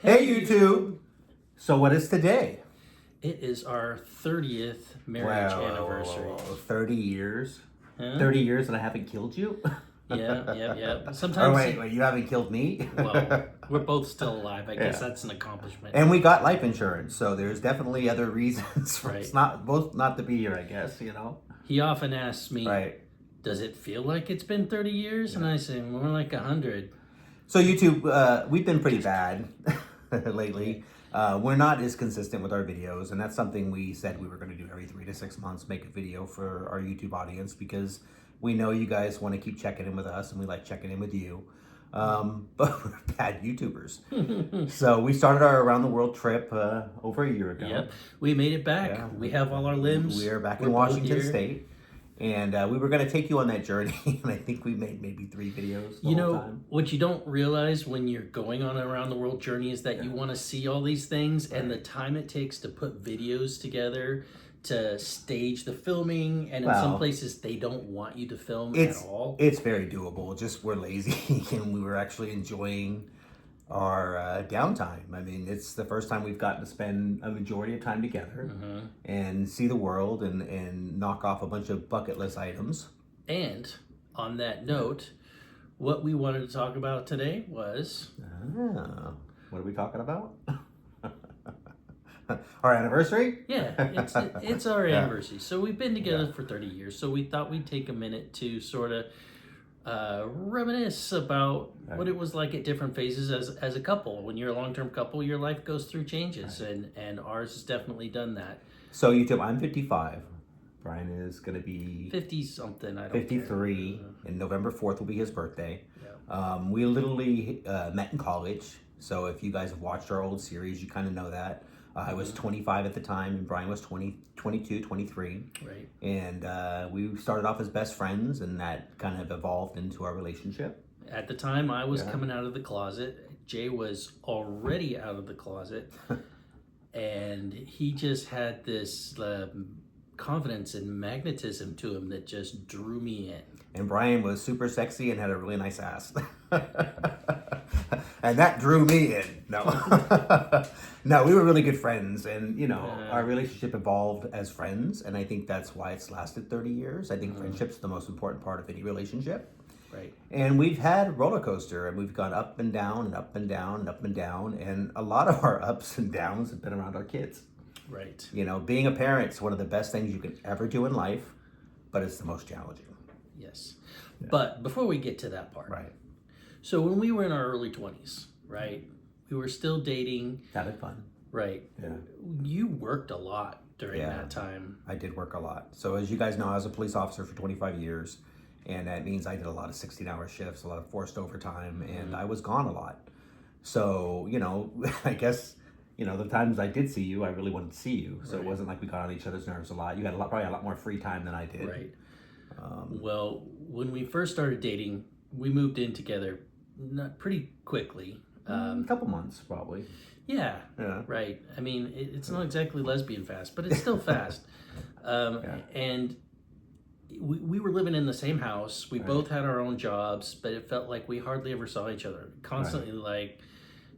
Hey YouTube! So what is today? It is our 30th marriage anniversary. 30 years? Huh? 30 years and I haven't killed you? Yeah. Sometimes. Oh wait, you haven't killed me? Well, we're both still alive. I guess that's an accomplishment. And we got life insurance, so there's definitely other reasons for us not to be here, I guess, you know? He often asks me, Right. does it feel like it's been 30 years? And I say, more like 100. So YouTube, we've been pretty bad lately. We're not as consistent with our videos, and that's something we said we were going to do every 3 to 6 months, make a video for our YouTube audience, because we know you guys want to keep checking in with us, and we like checking in with you. But we're bad YouTubers. So we started our around the world trip over a year ago. Yep, we made it back. Yeah. We have all our limbs. We are back in Washington State. And we were going to take you on that journey, and I think we made maybe 3 videos the whole time. What you don't realize when you're going on an around the world journey is that you want to see all these things, and the time it takes to put videos together, to stage the filming, and in some places they don't want you to film at all. It's very doable. Just we're lazy, and we were actually enjoying our downtime. I mean, it's the first time we've gotten to spend a majority of time together and see the world and knock off a bunch of bucket list items. And on that note, what we wanted to talk about today was... what are we talking about? Our anniversary? Yeah, it's our anniversary. So we've been together for 30 years. So we thought we'd take a minute to sort of reminisce about what it was like at different phases as a couple. When you're a long-term couple, your life goes through changes, and ours has definitely done that. So YouTube, I'm 55. Brian is going to be 50-something. I don't 53. care. And November 4th will be his birthday. Yeah. We literally met in college. So if you guys have watched our old series, you kind of know that. I was 25 at the time, and Brian was 22, 23. Right. And we started off as best friends, and that kind of evolved into our relationship. At the time, I was coming out of the closet. Jay was already out of the closet. And he just had this confidence and magnetism to him that just drew me in. And Brian was super sexy and had a really nice ass. And that drew me in. No. No, we were really good friends. And, you know, our relationship evolved as friends. And I think that's why it's lasted 30 years. I think friendship's the most important part of any relationship. Right. And we've had roller coaster, and we've gone up and down and up and down and up and down. And a lot of our ups and downs have been around our kids. Right. You know, being a parent is one of the best things you can ever do in life, but it's the most challenging. Yes. Yeah. But before we get to that part. Right. So when we were in our early 20s, right, we were still dating. Having fun. Right. Yeah. You worked a lot during that time. I did work a lot. So as you guys know, I was a police officer for 25 years. And that means I did a lot of 16-hour shifts, a lot of forced overtime, and I was gone a lot. So, you know, I guess, you know, the times I did see you, I really wanted to see you. So it wasn't like we got on each other's nerves a lot. You had probably a lot more free time than I did. Right. Well, when we first started dating, we moved in together pretty quickly. A couple months, probably. Yeah. Right. I mean, it's not exactly lesbian fast, but it's still fast. And we were living in the same house. We both had our own jobs, but it felt like we hardly ever saw each other. Constantly like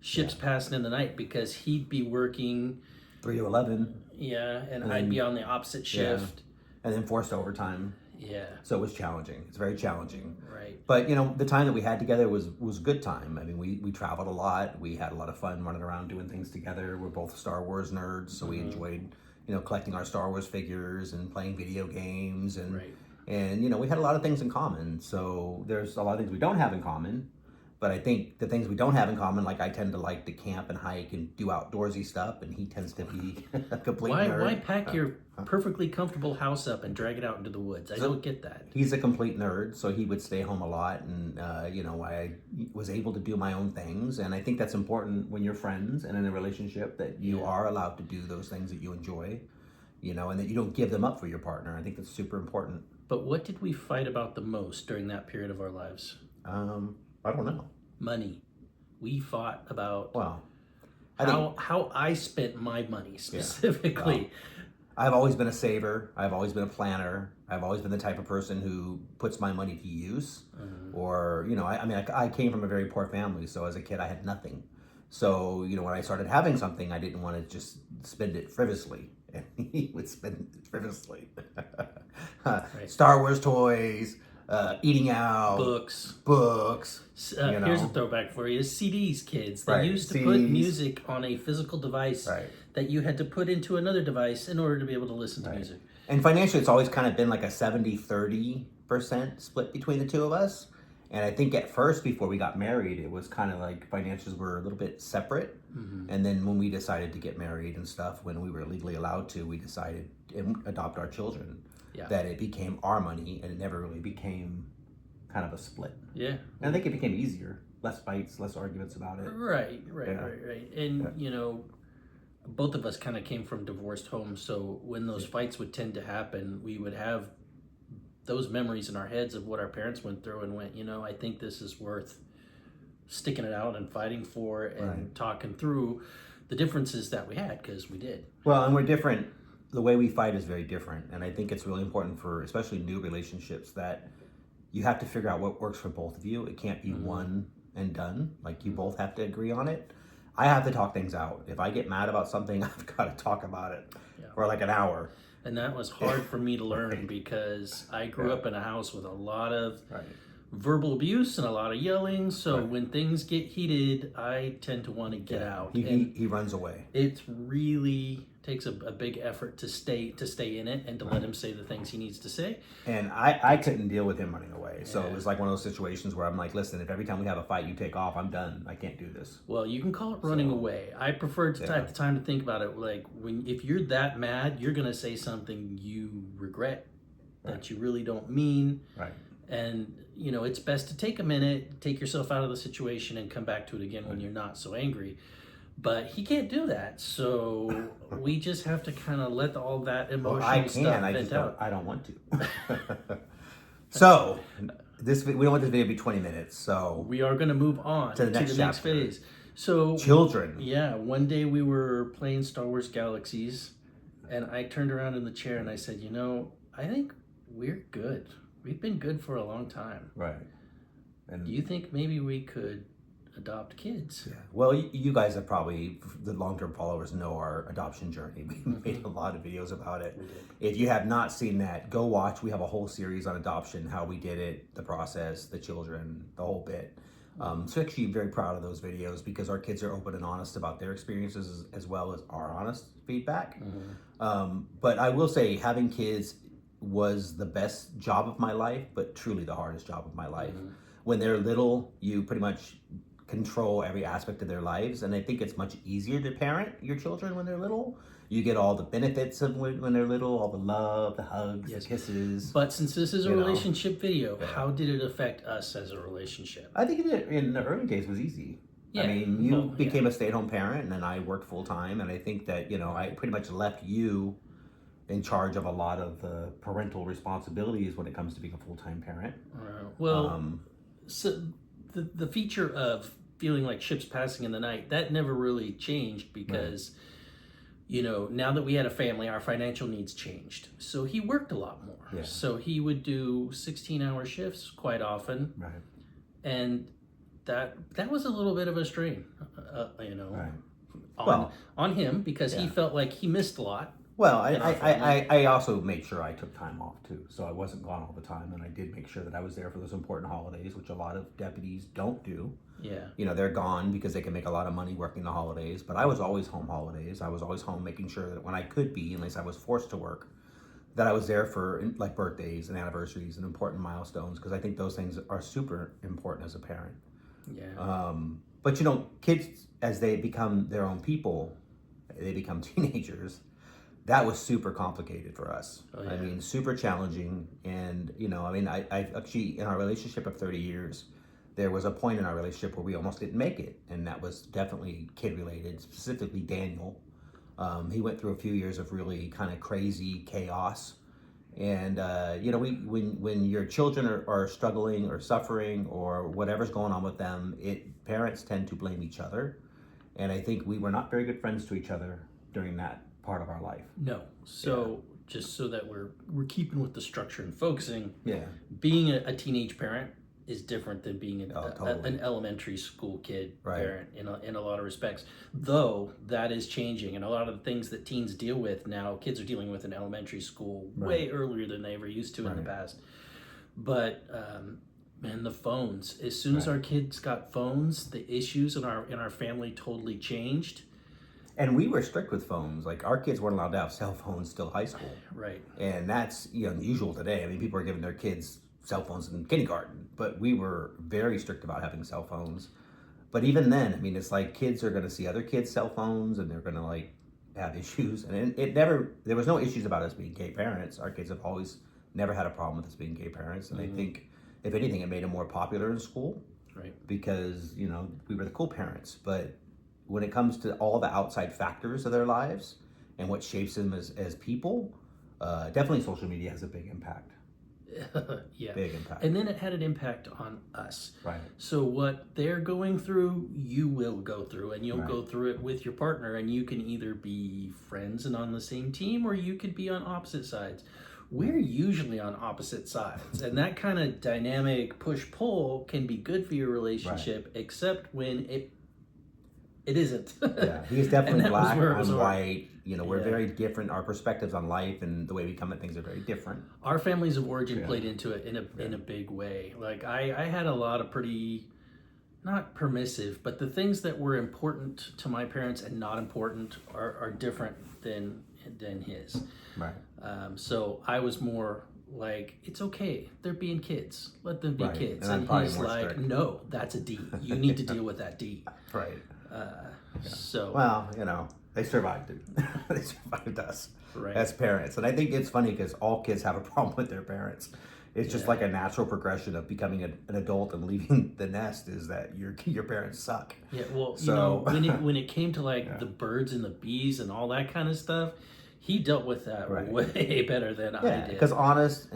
ships passing in the night, because he'd be working 3 to 11. Yeah, and I'd be on the opposite shift. And then forced overtime. Yeah. So it was challenging. It's very challenging. Right. But, you know, the time that we had together was a good time. I mean, we traveled a lot. We had a lot of fun running around doing things together. We're both Star Wars nerds, so we enjoyed, you know, collecting our Star Wars figures and playing video games. And, and, you know, we had a lot of things in common. So there's a lot of things we don't have in common. But I think the things we don't have in common, like I tend to like to camp and hike and do outdoorsy stuff, and he tends to be a complete nerd. Why pack your perfectly comfortable house up and drag it out into the woods? I don't get that. He's a complete nerd, so he would stay home a lot, and you know, I was able to do my own things, and I think that's important when you're friends and in a relationship, that you are allowed to do those things that you enjoy, you know, and that you don't give them up for your partner. I think that's super important. But what did we fight about the most during that period of our lives? I don't know. Money. We fought about how I spent my money specifically. I've always been a saver. I've always been a planner. I've always been the type of person who puts my money to use. Or, I came from a very poor family. So as a kid, I had nothing. So, when I started having something, I didn't want to just spend it frivolously. And he would spend it frivolously. Right. Star Wars toys, eating out. Books. Here's a throwback for you. CDs, kids. They Right. used to CDs. put music on a physical device Right. that you had to put into another device in order to be able to listen to Right. music. And financially, it's always kind of been like a 70-30% split between the two of us. And I think at first, before we got married, it was kind of like financials were a little bit separate. And then when we decided to get married and stuff, when we were legally allowed to, we decided to adopt our children. Yeah. That it became our money, and it never really became kind of a split. Yeah. And I think it became easier. Less fights, less arguments about it. Right. And, Yeah. Both of us kind of came from divorced homes. So when those fights would tend to happen, we would have those memories in our heads of what our parents went through and went, I think this is worth sticking it out and fighting for and talking through the differences that we had, because we did. Well, and we're different. The way we fight is very different. And I think it's really important for especially new relationships that you have to figure out what works for both of you. It can't be one and done. Like, you both have to agree on it. I have to talk things out. If I get mad about something, I've got to talk about it for like an hour. And that was hard for me to learn because I grew up in a house with a lot of verbal abuse and a lot of yelling. So when things get heated, I tend to want to get out. He runs away. It really takes a big effort to stay in it and to let him say the things he needs to say. And I couldn't deal with him running away. So it was like one of those situations where I'm like, listen, if every time we have a fight you take off, I'm done. I can't do this. Well, you can call it running away. I prefer to take the time to think about it. Like, if you're that mad, you're going to say something you regret that you really don't mean. Right. And, it's best to take a minute, take yourself out of the situation and come back to it again when you're not so angry. But he can't do that, so we just have to kind of let all that emotional stuff vent out. I don't want to. So, we don't want this video to be 20 minutes, so... We are going to move on to the next phase. So, children. Yeah, one day we were playing Star Wars Galaxies, and I turned around in the chair and I said, I think we're good. We've been good for a long time. Right. And do you think maybe we could adopt kids? Yeah. Well, you guys have probably, the long-term followers know our adoption journey. We made a lot of videos about it. If you have not seen that, go watch. We have a whole series on adoption, how we did it, the process, the children, the whole bit. So actually very proud of those videos because our kids are open and honest about their experiences as well as our honest feedback. But I will say having kids was the best job of my life, but truly the hardest job of my life. When they're little, you pretty much control every aspect of their lives, and I think it's much easier to parent your children when they're little. You get all the benefits of when they're little, all the love, the hugs, the kisses. But since this is a relationship video, how did it affect us as a relationship? I think in the early days was easy. I mean, you became a stay-at-home parent, and then I worked full-time, and I think that, I pretty much left you in charge of a lot of the parental responsibilities when it comes to being a full-time parent. So the feature of feeling like ships passing in the night, that never really changed because, now that we had a family, our financial needs changed. So he worked a lot more. Yeah. So he would do 16-hour shifts quite often. Right. And that was a little bit of a strain, on him because he felt like he missed a lot. Well, I also made sure I took time off too, so I wasn't gone all the time, and I did make sure that I was there for those important holidays, which a lot of deputies don't do. Yeah. They're gone because they can make a lot of money working the holidays, but I was always home holidays. I was always home making sure that when I could be, unless I was forced to work, that I was there for like birthdays and anniversaries and important milestones, because I think those things are super important as a parent. Yeah. But kids, as they become their own people, they become teenagers. That was super complicated for us. Oh, yeah. I mean, super challenging. And, I actually, in our relationship of 30 years, there was a point in our relationship where we almost didn't make it. And that was definitely kid related, specifically Daniel. He went through a few years of really kind of crazy chaos. And, when your children are struggling or suffering or whatever's going on with them, parents tend to blame each other. And I think we were not very good friends to each other during that part of our life. No. So just so that we're keeping with the structure and focusing. Yeah. Being a teenage parent is different than being Totally. an elementary school kid Right. parent in a lot of respects. Though that is changing, and a lot of the things that teens deal with now, kids are dealing with in elementary school way earlier than they ever used to in the past. But man, the phones. As soon as our kids got phones, the issues in our family totally changed. And we were strict with phones. Like, our kids weren't allowed to have cell phones till high school. Right. And that's, unusual today. I mean, people are giving their kids cell phones in kindergarten, but we were very strict about having cell phones. But even then, I mean, it's like kids are going to see other kids' cell phones, and they're going to like have issues. And there was no issues about us being gay parents. Our kids have always never had a problem with us being gay parents. And I think, if anything, it made them more popular in school. Right. Because, we were the cool parents. But when it comes to all the outside factors of their lives and what shapes them as people, definitely social media has a big impact. Yeah. Big impact. And then it had an impact on us. Right. So what they're going through, you will go through, and you'll go through it with your partner, and you can either be friends and on the same team, or you could be on opposite sides. We're usually on opposite sides, and that kind of dynamic push-pull can be good for your relationship, except when it isn't. Yeah, he's definitely black, I'm hard. white. We're very different. Our perspectives on life and the way we come at things are very different. Our families of origin played into it in a big way. Like I had a lot of pretty, not permissive, but the things that were important to my parents and not important are different than his. Right. So I was more like, it's okay, they're being kids, let them be kids. And he's like, strict. No, that's a D. You need to deal with that D. Right. So well, they survived it. They survived us as parents. And I think it's funny because all kids have a problem with their parents. It's just like a natural progression of becoming an adult and leaving the nest, is that your parents suck. Yeah, well, so, when it came to like the birds and the bees and all that kind of stuff, he dealt with that way better than I did. Because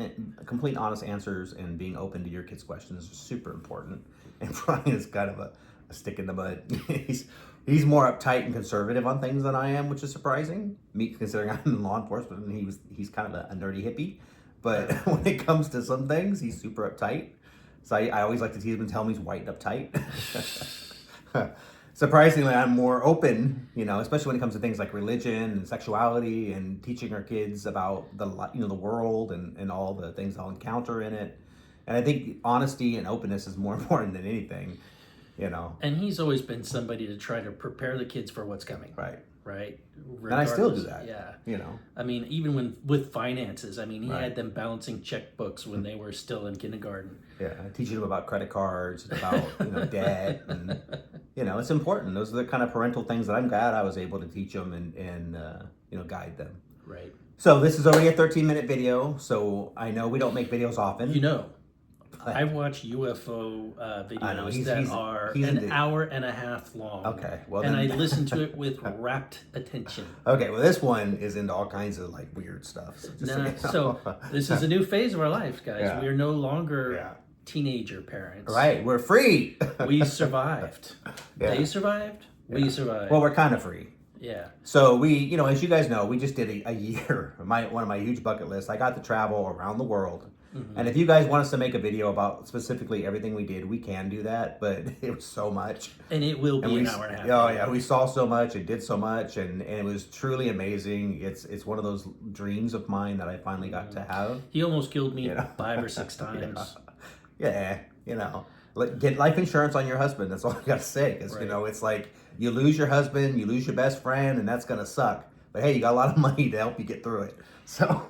complete honest answers and being open to your kids' questions is super important. And Brian is kind of a stick in the mud. He's more uptight and conservative on things than I am, which is surprising. Me, considering I'm in law enforcement, and he's kind of a nerdy hippie. But when it comes to some things, he's super uptight. So I always like to tease him and tell him he's white and uptight. Surprisingly, I'm more open, especially when it comes to things like religion and sexuality and teaching our kids about the world and all the things they'll encounter in it. And I think honesty and openness is more important than anything, And he's always been somebody to try to prepare the kids for what's coming. Right. Right. And I still do that. Yeah. I mean, even with finances, he had them balancing checkbooks when they were still in kindergarten. Yeah, teaching them about credit cards, and about debt, and it's important. Those are the kind of parental things that I'm glad I was able to teach them and guide them. Right. So this is already a 13-minute video. So I know we don't make videos often. I've watched UFO videos that are an hour and a half long. Okay, well, and I listen to it with rapt attention. Okay, well, this one is into all kinds of like weird stuff. So this is a new phase of our life, guys. Yeah. We are no longer teenager parents. Right, we're free. We survived. They survived. We survived. Well, we're kind of free. Yeah. So we, as you guys know, we just did a year. One of my huge bucket lists. I got to travel around the world. Mm-hmm. And if you guys want us to make a video about specifically everything we did, we can do that. But it was so much. And it will be an hour and a half. Oh yeah, we saw so much and did so much, and it was truly amazing. It's one of those dreams of mine that I finally got to have. He almost killed me 5 or 6 times. Yeah, get life insurance on your husband. That's all I got to say. Because it's like you lose your husband, you luse your best friend, and that's gonna suck. But hey, you got a lot of money to help you get through it. So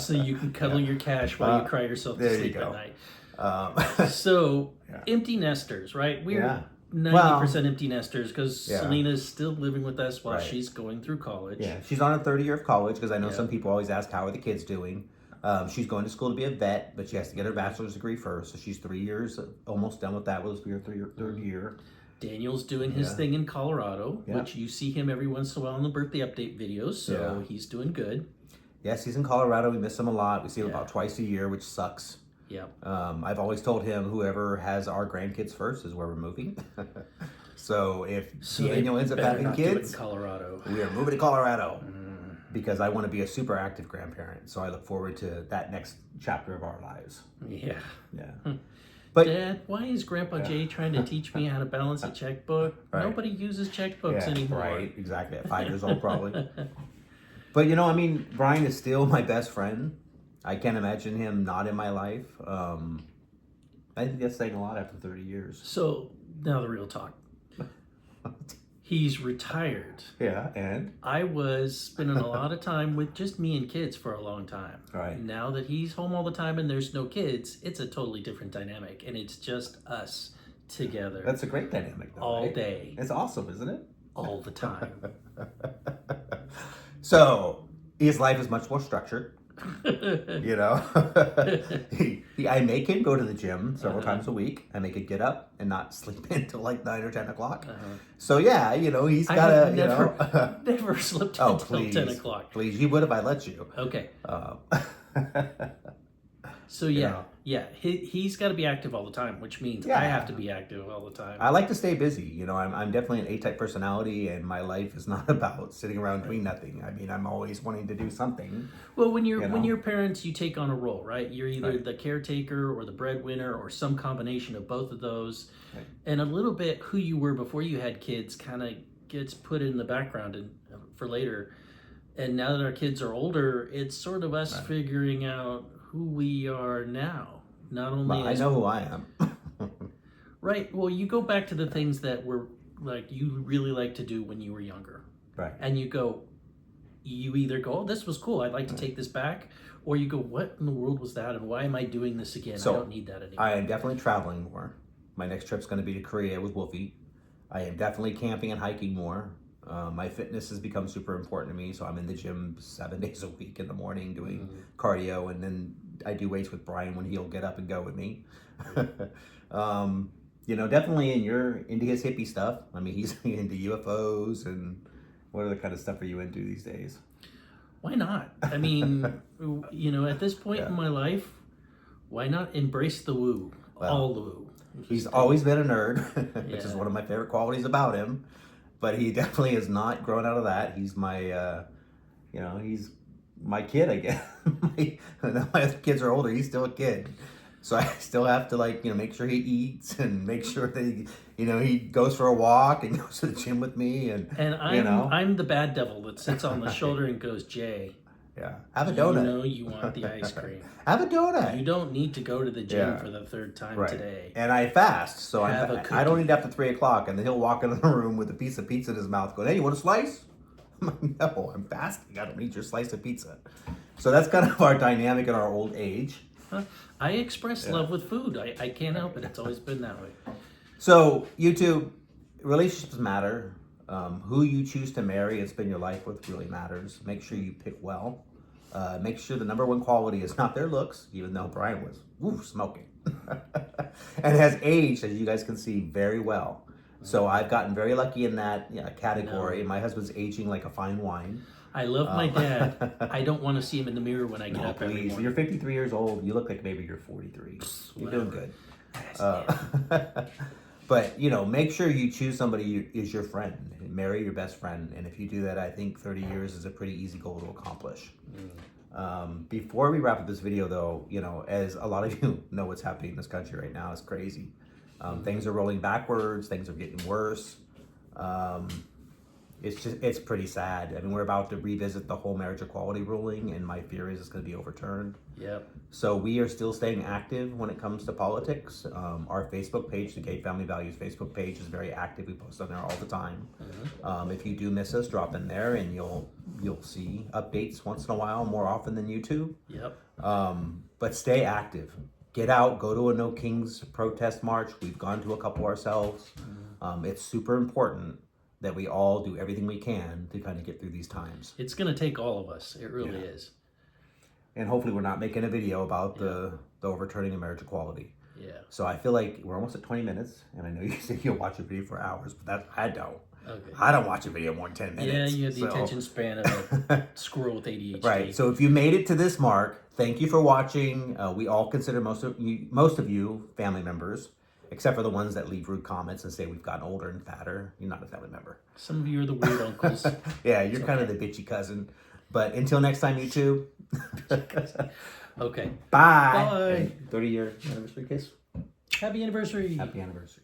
you can cuddle your cash while you cry yourself to sleep at night. Empty nesters, right? We're 90% empty nesters because Selena's still living with us while she's going through college. Yeah, she's on her 3rd year of college because I know some people always ask, how are the kids doing? She's going to school to be a vet, but she has to get her bachelor's degree first. So she's 3 years, almost done with that. Will be her 3rd year. Daniel's doing his thing in Colorado, which you see him every once in a while in the birthday update videos. So he's doing good. Yes, he's in Colorado. We miss him a lot. We see him about twice a year, which sucks. Yeah. I've always told him whoever has our grandkids first is where we're moving. So if Daniel ends up having kids, Colorado. We are moving to Colorado. because I want to be a super active grandparent. So I look forward to that next chapter of our lives. Yeah. Yeah. But Dad, why is Grandpa Jay trying to teach me how to balance a checkbook? Right. Nobody uses checkbooks anymore. Right, exactly. At 5 years old, probably. But you know, I mean, Brian is still my best friend. I can't imagine him not in my life. I think that's saying a lot after 30 years. So now the real talk. He's retired. Yeah, and? I was spending a lot of time with just me and kids for a long time. Right. Now that he's home all the time and there's no kids, it's a totally different dynamic. And it's just us together. That's a great dynamic, though, all right? day. It's awesome, isn't it? All the time. So, his life is much more structured. You know, I make him go to the gym several times a week. I make him get up and not sleep until like 9 or 10 o'clock. So yeah, you know, he's got to, never slept until 10 o'clock. Please, you would if I let you. Okay. So yeah, he's got to be active all the time, which means I have to be active all the time. I like to stay busy. You know, I'm definitely an A-type personality, and my life is not about sitting around doing nothing. I mean, I'm always wanting to do something. Well, when you're parents, you take on a role, right? You're either the caretaker or the breadwinner or some combination of both of those. Right. And a little bit who you were before you had kids kind of gets put in the background and for later. And now that our kids are older, it's sort of us figuring out who we are now. Not only I know who I am. Right. Well, you go back to the things that were like you really liked to do when you were younger. Right. And you either go, oh, this was cool, I'd like to take this back, or you go, what in the world was that, and why am I doing this again? I don't need that anymore. I am definitely traveling more. My next trip's going to be to Korea with Wolfie. I am definitely camping and hiking more. My fitness has become super important to me, so I'm in the gym 7 days a week in the morning doing cardio, and then I do weights with Brian when he'll get up and go with me. You know, definitely you're into his hippie stuff. I mean, he's into UFOs, and what other kind of stuff are you into these days? Why not? I mean, you know, at this point in my life, why not embrace the woo? All the woo. He's always been a nerd, which is one of my favorite qualities about him. But he definitely is not growing out of that. He's my, you know, he's my kid, I guess. Now my other kids are older. He's still a kid. So I still have to, like, you know, make sure he eats and make sure that he, you know, he goes for a walk and goes to the gym with me. And I'm the bad devil that sits on the shoulder and goes, Jay. Yeah, have a donut. You know you want the ice cream. Have a donut. You don't need to go to the gym for the third time today. And I fast, so I don't eat after 3 o'clock. And then he'll walk into the room with a piece of pizza in his mouth going, hey, you want a slice? I'm like, no, I'm fasting. I don't need your slice of pizza. So that's kind of our dynamic in our old age. I express love with food. I can't help it. It's always been that way. So, YouTube, relationships matter. Who you choose to marry and spend your life with really matters. Make sure you pick well. Make sure the number one quality is not their looks, even though Brian was smoking. And has aged, as you guys can see, very well. So I've gotten very lucky in that category. No. My husband's aging like a fine wine. I love my dad. I don't want to see him in the mirror when I get up every morning. You're 53 years old. You look like maybe you're 43. You're doing good. But, you know, make sure you choose somebody who is your friend. Marry your best friend. And if you do that, I think 30 years is a pretty easy goal to accomplish. Before we wrap up this video, though, you know, as a lot of you know what's happening in this country right now, it's crazy. Things are rolling backwards. Things are getting worse. It's pretty sad. I mean, we're about to revisit the whole marriage equality ruling, and my fear is it's going to be overturned. Yep. So we are still staying active when it comes to politics. Our Facebook page, the Gay Family Values Facebook page, is very active. We post on there all the time. If you do miss us, drop in there, and you'll see updates once in a while, more often than YouTube. Yep. But stay active. Get out. Go to a No Kings protest march. We've gone to a couple ourselves. It's super important that we all do everything we can to kind of get through these times. It's going to take all of us. It really is. And hopefully we're not making a video about the overturning of marriage equality. Yeah. So I feel like we're almost at 20 minutes, and I know you said you'll watch a video for hours, but I don't. Okay. I don't watch a video more than 10 minutes. Yeah, you have the attention span of a squirrel with ADHD. Right. So if you made it to this mark, thank you for watching. We all consider most of you family members, except for the ones that leave rude comments and say we've gotten older and fatter. You're not a family member. Some of you are the weird uncles. Yeah, you're kind of the bitchy cousin. But until next time, YouTube. Okay. Bye. Bye. 30-year anniversary kiss. Happy anniversary. Happy anniversary.